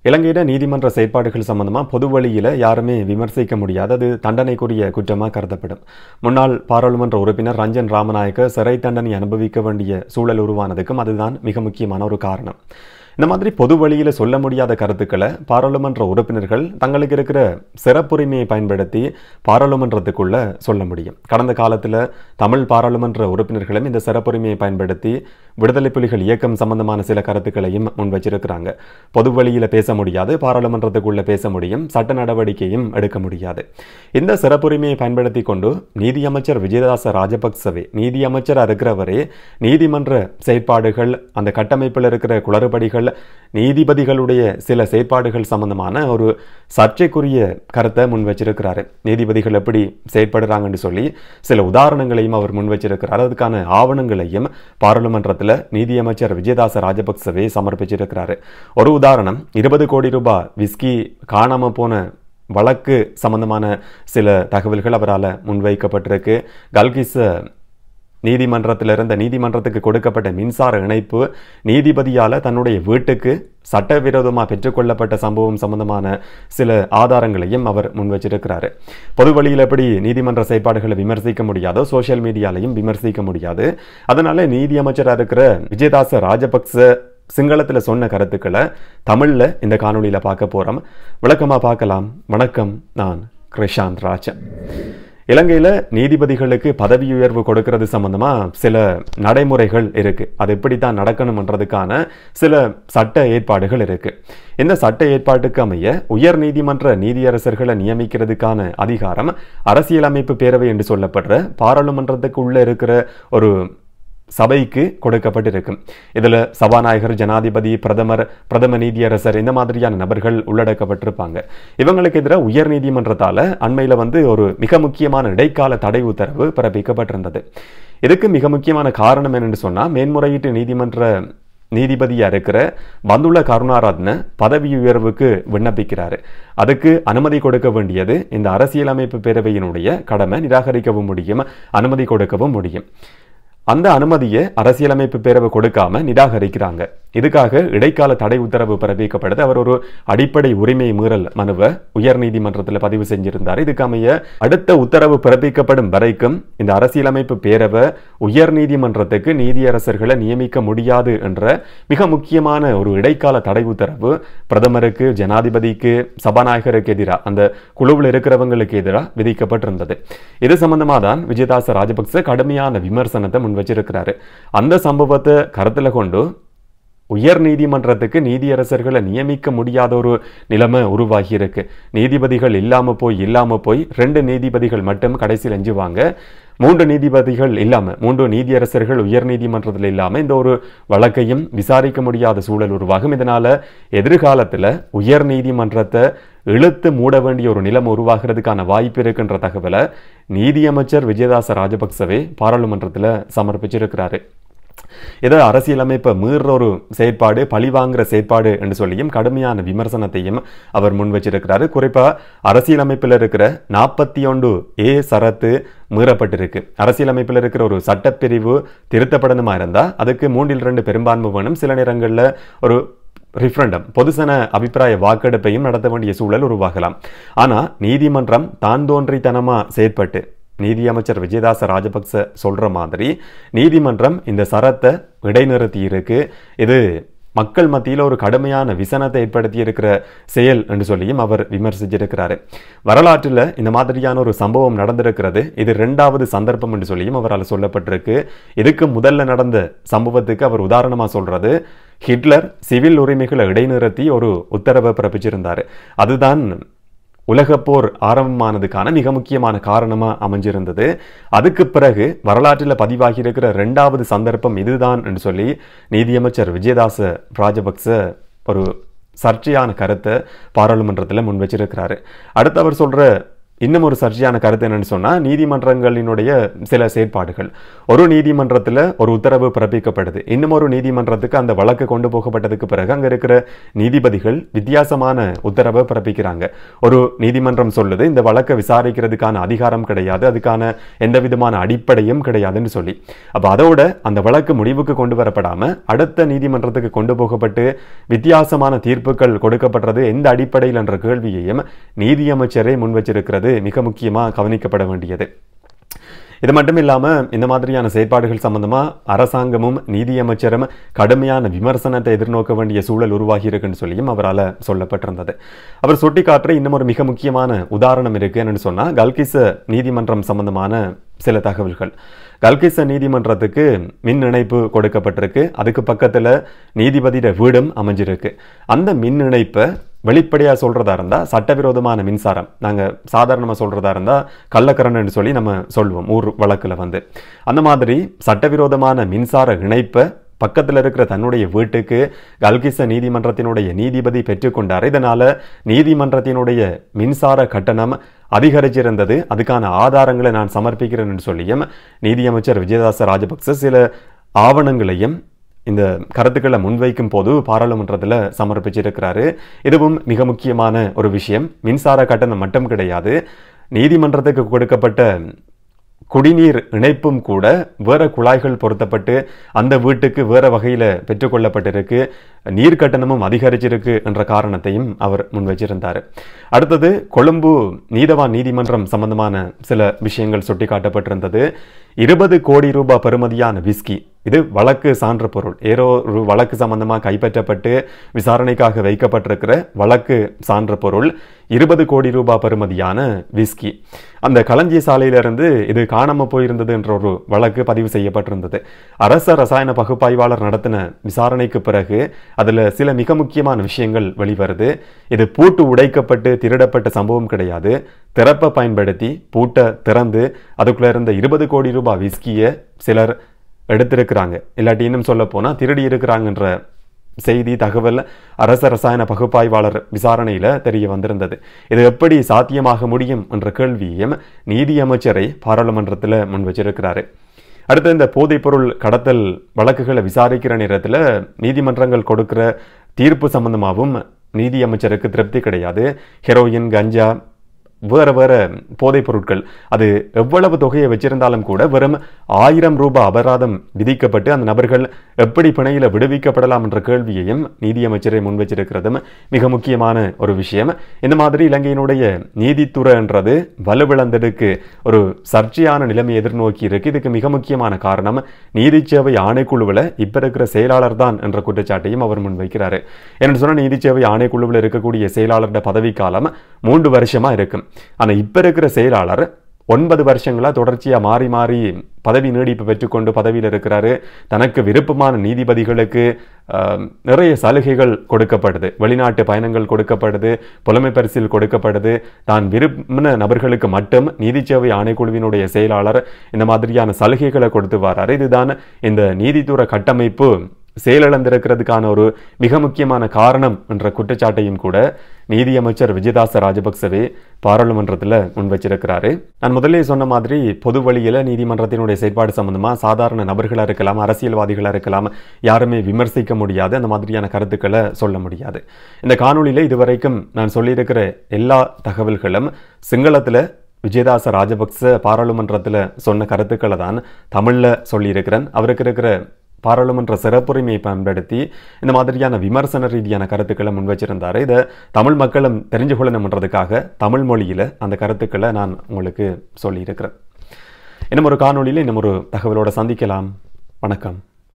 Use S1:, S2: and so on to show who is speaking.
S1: இலங்கையில நீதிமன்ற செயற்பாடுகள் சம்பந்தமா பொது வழியில யாருமே விமர்சிக்க முடியாது. அது தண்டனைக்குரிய குற்றமா கருதப்படும். முன்னாள் பாராளுமன்ற உறுப்பினர் ரஞ்சன் ராமநாயக்க சிறை தண்டனை அனுபவிக்க வேண்டிய சூழல் உருவானதுக்கும் அதுதான் மிக முக்கியமான ஒரு காரணம். இந்த மாதிரி பொது வழியில சொல்ல முடியாத கருத்துக்களை பாராளுமன்ற உறுப்பினர்கள் தங்களுக்கு இருக்கிற சிறப்புரிமையை பயன்படுத்தி பாராளுமன்றத்துக்குள்ள சொல்ல முடியும். கடந்த காலத்தில் தமிழ் பாராளுமன்ற உறுப்பினர்களும் இந்த சிறப்புரிமையை பயன்படுத்தி விடுதலை புலிகள் இயக்கம் சம்பந்தமான சில கருத்துக்களையும் முன் வச்சிருக்கிறாங்க. பொது வழியில பேச முடியாது, பாராளுமன்றத்துக்குள்ள பேச முடியும், சட்ட நடவடிக்கையும் எடுக்க முடியாது. இந்த சிறப்புரிமையை பயன்படுத்தி கொண்டு நீதியமைச்சர் விஜயதாச ராஜபக்சவே நீதியமைச்சராக இருக்கிறவரே நீதிமன்ற செயற்பாடுகள், அந்த கட்டமைப்பில் இருக்கிற குளறுபடிகள், நீதிபதிகளுடைய சில செயற்பாடுகள் சம்பந்தமான ஒரு சர்ச்சைக்குரிய கருத்தை முன் வச்சிருக்கிறாரு. நீதிபதிகள் எப்படி செயற்படுறாங்கன்னு சொல்லி சில உதாரணங்களையும் அவர் முன் வச்சிருக்கிறார். அதுக்கான ஆவணங்களையும் பாராளுமன்றத்தில் நீதியமைச்சர் விஜயதாச ராஜபக்சவே சமர்ப்பிச்சிருக்கிறாரு. ஒரு உதாரணம், 20 கோடி ரூபாய் விஸ்கி காணாம போன வழக்கு சம்பந்தமான சில தகவல்கள் அவரால் முன்வைக்கப்பட்டிருக்கு. கல்கிஸ் நீதிமன்றத்துக்கு கொடுக்கப்பட்ட மின்சார இணைப்பு நீதிபதியால் தன்னுடைய வீட்டுக்கு சட்டவிரோதமாக பெற்றுக்கொள்ளப்பட்ட சம்பவம் சம்பந்தமான சில ஆதாரங்களையும் அவர் முன் வச்சிருக்கிறாரு. பொது வழியில் எப்படி நீதிமன்ற செயற்பாடுகளை விமர்சிக்க முடியாதோ சோசியல் மீடியாலையும் விமர்சிக்க முடியாது. அதனால நீதியமைச்சராக இருக்கிற விஜயதாச ராஜபக்ச சிங்களத்தில் சொன்ன கருத்துக்களை தமிழில் இந்த காணொலியில் பார்க்க போகிறோம். விளக்கமாக பார்க்கலாம். வணக்கம், நான் கிருஷாந்த் ராஜன். இலங்கையில் நீதிபதிகளுக்கு பதவி உயர்வு கொடுக்கறது சம்பந்தமா சில நடைமுறைகள் இருக்கு. அது எப்படித்தான் நடக்கணும்ன்றதுக்கான சில சட்ட ஏற்பாடுகள் இருக்கு. இந்த சட்ட ஏற்பாட்டுக்கு அமைய உயர் நீதிமன்ற நீதியரசர்களை நியமிக்கிறதுக்கான அதிகாரம் அரசியலமைப்பு பேரவை என்று சொல்லப்படுற பாராளுமன்றத்துக்கு உள்ள இருக்கிற ஒரு சபைக்கு கொடுக்கப்பட்டிருக்கும். இதுல சபாநாயகர், ஜனாதிபதி, பிரதம நீதியரசர் இந்த மாதிரியான நபர்கள் உள்ளடக்கப்பட்டிருப்பாங்க. இவங்களுக்கு எதிராக உயர் நீதிமன்றத்தால அண்மையில ஒரு மிக முக்கியமான இடைக்கால தடை உத்தரவு பிறப்பிக்கப்பட்டிருந்தது. இதுக்கு மிக முக்கியமான காரணம் என்னன்னு சொன்னா, மேன்முறையீட்டு நீதிமன்ற நீதிபதியா இருக்கிற பந்துல கருணாரத்ன பதவி உயர்வுக்கு விண்ணப்பிக்கிறாரு. அதுக்கு அனுமதி கொடுக்க வேண்டியது இந்த அரசியலமைப்பு பேரவையினுடைய கடமை. நிராகரிக்கவும் முடியும், அனுமதி கொடுக்கவும் முடியும். அந்த அனுமதியை அரசியலமைப்பு பேரவை கொடுக்காம நிராகரிக்கிறாங்க. இதுக்காக இடைக்கால தடை உத்தரவு பிறப்பிக்கப்படுது. அவர் ஒரு அடிப்படை உரிமை மீறல் மனுவை உயர் நீதிமன்றத்தில் பதிவு செஞ்சிருந்தார். இதுக்கமைய அடுத்த உத்தரவு பிறப்பிக்கப்படும் வரைக்கும் இந்த அரசியலமைப்பு பேரவை உயர் நீதிமன்றத்துக்கு நீதியரசர்களை நியமிக்க முடியாது என்ற மிக முக்கியமான ஒரு இடைக்கால தடை உத்தரவு பிரதமருக்கு, ஜனாதிபதிக்கு, சபாநாயகருக்கு எதிராக, அந்த குழுவில் இருக்கிறவங்களுக்கு எதிராக விதிக்கப்பட்டிருந்தது. இது சம்பந்தமாக தான் விஜயதாச ராஜபக்ச கடுமையான விமர்சனத்தை முன் வச்சிருக்கிறாரு. அந்த சம்பவத்தை கருத்தில் கொண்டு உயர் நீதிமன்றத்துக்கு நீதியரசர்களை நியமிக்க முடியாத ஒரு நிலைமை உருவாகி இருக்கு. நீதிபதிகள் இல்லாம போய் 2 நீதிபதிகள் மட்டும் கடைசியில் எஞ்சுவாங்க. 3 நீதிபதிகள் இல்லாம, 3 நீதியரசர்கள் உயர் நீதிமன்றத்தில் இல்லாம இந்த ஒரு வழக்கையும் விசாரிக்க முடியாத சூழல் உருவாகும். இதனால எதிர்காலத்தில் உயர் நீதிமன்றத்தை இழுத்து மூட வேண்டிய ஒரு நிலைமை உருவாகிறதுக்கான வாய்ப்பு இருக்குன்ற தகவலை நீதியமைச்சர் விஜயதாச ராஜபக்சவே பாராளுமன்றத்தில் சமர்ப்பிச்சிருக்கிறாரு. இதை அரசியலமைப்பை மீற ஒரு செயற்பாடு, பழிவாங்குற செயற்பாடு என்று சொல்லியும் கடுமையான விமர்சனத்தையும் அவர் முன் வச்சிருக்கிறாரு. குறிப்பா அரசியலமைப்பில் இருக்கிற 41A சரத்து மீறப்பட்டிருக்கு. அரசியலமைப்பில் இருக்கிற ஒரு சட்டப்பிரிவு திருத்தப்படணுமா இருந்தா அதுக்கு 3/2 பெரும்பான்மை வேணும். சில நேரங்களில் ஒரு ரிஃபரண்டம், பொதுசன அபிப்பிராய வாக்கெடுப்பையும் நடத்த வேண்டிய சூழல் உருவாகலாம். ஆனா நீதிமன்றம் தான் தோன்றித்தனமா செயற்பட்டு, நீதியமைச்சர் விஜயதாச ராஜபக்ச சொல்ற மாதிரி நீதிமன்றம் இந்த சரத்தை இடைநிறுத்தி இருக்கு. இது மக்கள் மத்தியில் ஒரு கடுமையான விசனத்தை ஏற்படுத்தி இருக்கிற செயல் என்று சொல்லியும் அவர் விமர்சிச்சிருக்கிறாரு. வரலாற்றில் இந்த மாதிரியான ஒரு சம்பவம் நடந்திருக்கிறது. இது 2வது சந்தர்ப்பம் என்று சொல்லியும் அவரால் சொல்லப்பட்டிருக்கு. இதுக்கு முதல்ல நடந்த சம்பவத்துக்கு அவர் உதாரணமா சொல்றது, ஹிட்லர் சிவில் உரிமைகளை இடைநிறுத்தி ஒரு உத்தரவை பிறப்பிச்சிருந்தாரு. அதுதான் உலகப்போர் ஆரம்பமானதுக்கான மிக முக்கியமான காரணமா அமைஞ்சிருந்தது. அதுக்கு பிறகு வரலாற்றில் பதிவாகி இருக்கிற 2வது சந்தர்ப்பம் இதுதான் என்று சொல்லி நீதியமைச்சர் விஜயதாச ராஜபக்ச ஒரு சர்ச்சையான கருத்தை பாராளுமன்றத்தில் முன் வச்சிருக்கிறாரு. அடுத்து அவர் சொல்ற இன்னும் ஒரு சர்ச்சையான கருத்து என்னன்னு சொன்னா, நீதிமன்றங்களினுடைய சில செயற்பாடுகள். ஒரு நீதிமன்றத்தில் ஒரு உத்தரவு பிறப்பிக்கப்படுது, இன்னும் ஒரு நீதிமன்றத்துக்கு அந்த வழக்கு கொண்டு போகப்பட்டதுக்கு பிறகு அங்க இருக்கிற நீதிபதிகள் வித்தியாசமான உத்தரவை பிறப்பிக்கிறாங்க. ஒரு நீதிமன்றம் சொல்லுது இந்த வழக்கை விசாரிக்கிறதுக்கான அதிகாரம் கிடையாது, அதுக்கான எந்த விதமான அடிப்படையும் கிடையாதுன்னு சொல்லி. அப்ப அதோட அந்த வழக்கு முடிவுக்கு கொண்டு வரப்படாம அடுத்த நீதிமன்றத்துக்கு கொண்டு போகப்பட்டு வித்தியாசமான தீர்ப்புகள் கொடுக்கப்படுறது எந்த அடிப்படையில் என்ற கேள்வியையும் நீதியமைச்சரே முன் வச்சிருக்கிறது மிக முக்கியமா கவனிக்கப்பட வேண்டியது. இது மட்டும் இல்லாம இந்த மாதிரியான செயற்பாடுகள் சம்பந்தமா அரசாங்கமும் நீதியமைச்சரும் கடுமையான விமர்சனத்தை எதிர்நோக்க வேண்டிய சூழல் உருவாகி இருக்குன்னு சொல்லியும் அவரால் சொல்லப்பட்டிருந்தது. அவர் சுட்டிக்காட்டுற இன்னும் ஒரு மிக முக்கியமான உதாரணம் இருக்கு என்னன்னு சொன்னா, கல்கிஸ்ஸ நீதிமன்றம் சம்பந்தமான சில தகவல்கள். கல்கிஸ்ஸ நீதிமன்றத்துக்கு மின் இணைப்பு கொடுக்கப்பட்டிருக்கு, அதுக்கு பக்கத்துல நீதிபதியோட வீடும் அமைஞ்சிருக்கு. அந்த மின் இணைப்பை வெளிப்படையா சொல்றதா இருந்தா சட்டவிரோதமான மின்சாரம், நாங்க சாதாரணமா சொல்றதா இருந்தா கள்ளக்கரன்னு சொல்லி நம்ம சொல்லுவோம் ஊர் வழக்குல அந்த மாதிரி சட்டவிரோதமான மின்சார இணைப்பை பக்கத்தில் இருக்கிற தன்னுடைய வீட்டுக்கு கல்கிஸ்ஸ நீதிமன்றத்தினுடைய நீதிபதி பெற்றுக்கொண்டார். இதனால நீதிமன்றத்தினுடைய மின்சார கட்டணம் அதிகரிச்சிருந்தது, அதுக்கான ஆதாரங்களை நான் சமர்ப்பிக்கிறேன் என்று சொல்லியும் நீதியமைச்சர் விஜயதாச ராஜபக்ச சில ஆவணங்களையும் இந்த கருத்துக்களை முன்வைக்கும் போது பாராளுமன்றத்தில் சமர்ப்பிச்சிருக்கிறாரு. இதுவும் மிக முக்கியமான ஒரு விஷயம். மின்சார கட்டணம் மட்டும் கிடையாது, நீதிமன்றத்துக்கு கொடுக்கப்பட்ட குடிநீர் இணைப்பும் கூட வேற குழாய்கள் பொருத்தப்பட்டு அந்த வீட்டுக்கு வேற வகையில பெற்றுக்கொள்ளப்பட்டிருக்கு, நீர் கட்டணமும் அதிகரிச்சிருக்கு என்ற காரணத்தையும் அவர் முன்வச்சிருந்தார். அடுத்தது கொழும்பு நீதவான் நீதிமன்றம் சம்பந்தமான சில விஷயங்கள் சுட்டிக்காட்டப்பட்டிருந்தது. 20 கோடி ரூபாய் பெறுமதியான விஸ்கி, இது வழக்கு சான்று பொருள், ஏதோ ஒரு வழக்கு சம்பந்தமாக கைப்பற்றப்பட்டு விசாரணைக்காக வைக்கப்பட்டிருக்கிற வழக்கு சான்று பொருள் 20 கோடி ரூபாய் பெறுமதியான விஸ்கி. அந்த களஞ்சிய சாலையிலிருந்து இது காணாம போயிருந்தது என்ற ஒரு வழக்கு பதிவு செய்யப்பட்டிருந்தது. அரச ரசாயன பகுப்பாய்வாளர் நடத்தின விசாரணைக்கு பிறகு அதுல சில மிக முக்கியமான விஷயங்கள் வெளிவருது. இது பூட்டு உடைக்கப்பட்டு திருடப்பட்ட சம்பவம் கிடையாது, திறப்பை பயன்படுத்தி பூட்டை திறந்து அதுக்குள்ள இருந்த 20 கோடி ரூபாய் விஸ்கியை சிலர் எடுத்திருக்கிறாங்க, இல்லாட்டி இன்னும் சொல்ல போனா திருடி இருக்கிறாங்கன்ற செய்தி தகவல் அரச ரசாயன பகுப்பாய்வாளர் விசாரணையில தெரிய வந்திருந்தது. இது எப்படி சாத்தியமாக முடியும் என்ற கேள்வியையும் நீதியமைச்சரை பாராளுமன்றத்தில் முன் வச்சிருக்கிறாரு. அடுத்து இந்த போதைப்பொருள் கடத்தல் வழக்குகளை விசாரிக்கிற நேரத்தில் நீதிமன்றங்கள் கொடுக்கிற தீர்ப்பு சம்பந்தமாகவும் நீதியமைச்சருக்கு திருப்தி கிடையாது. ஹெரோயின், கஞ்சா, வேற வேற போதைப் பொருட்கள் அது எவ்வளவு தொகையை வச்சிருந்தாலும் கூட வெறும் 1000 ரூபாய் அபராதம் விதிக்கப்பட்டு அந்த நபர்கள் எப்படி பிணையில விடுவிக்கப்படலாம் என்ற கேள்வியையும் நீதியமைச்சரை முன்வச்சிருக்கிறதும் மிக முக்கியமான ஒரு விஷயம். இந்த மாதிரி இலங்கையினுடைய நீதித்துறைன்றது வலுவிழந்ததுக்கு ஒரு சர்ச்சையான நிலைமை எதிர்நோக்கி இருக்கு. இதுக்கு மிக முக்கியமான காரணம் நீதிச்சேவை ஆணைக்குழுவில் இப்ப இருக்கிற செயலாளர் தான் என்ற குற்றச்சாட்டையும் அவர் முன்வைக்கிறாரு. என்று சொன்ன நீதிச்சேவை ஆணைக்குழுவில் இருக்கக்கூடிய செயலாளருடைய பதவிக்காலம் 3 வருஷமா இருக்கும். ஆனா இப்ப இருக்கிற செயலாளர் 9 வருஷங்களா தொடர்ச்சியா மாறி மாறி பதவி நீடிப்பு பெற்றுக்கொண்டு பதவியில் இருக்கிறாரு. தனக்கு விருப்பமான நீதிபதிகளுக்கு நிறைய சலுகைகள் கொடுக்கப்படுது, வெளிநாட்டு பயணங்கள் கொடுக்கப்படுது, புலமை பரிசில் கொடுக்கப்படுது. தான் விரும்பின நபர்களுக்கு மட்டும் நீதிச்சேவை ஆணைக்குழுவினுடைய செயலாளர் இந்த மாதிரியான சலுகைகளை கொடுத்து வராரு. இதுதான் இந்த நீதித்துறை கட்டமைப்பு செயலிழந்திருக்கிறதுக்கான ஒரு மிக முக்கியமான காரணம் என்ற குற்றச்சாட்டையும் கூட நீதியமைச்சர் விஜயதாச ராஜபக்சவே பாராளுமன்றத்தில் முன்வச்சிருக்கிறாரு. நான் முதலே சொன்ன மாதிரி பொது வழியில நீதிமன்றத்தினுடைய செயற்பாடு சம்பந்தமா சாதாரண நபர்களா இருக்கலாம், அரசியல்வாதிகளா இருக்கலாம், யாருமே விமர்சிக்க முடியாது, அந்த மாதிரியான கருத்துக்களை சொல்ல முடியாது. இந்த காணொளியில இதுவரைக்கும் நான் சொல்லியிருக்கிற எல்லா தகவல்களும் சிங்களத்துல விஜயதாச ராஜபக்ச பாராளுமன்றத்தில் சொன்ன கருத்துக்களை தான் தமிழ்ல சொல்லியிருக்கிறேன். அவருக்கு இருக்கிற பாராளுமன்ற சிறப்புரிமையை பயன்படுத்தி இந்த மாதிரியான விமர்சன ரீதியான கருத்துக்களை முன்வச்சிருந்தாரு. இதை தமிழ் மக்களும் தெரிஞ்சு கொள்ளணும்ன்றதுக்காக தமிழ் மொழியில அந்த கருத்துக்களை நான் உங்களுக்கு சொல்லியிருக்கிறேன். இன்னும் ஒரு காணொளியில் இன்னும் ஒரு தகவலோட சந்திக்கலாம். வணக்கம்.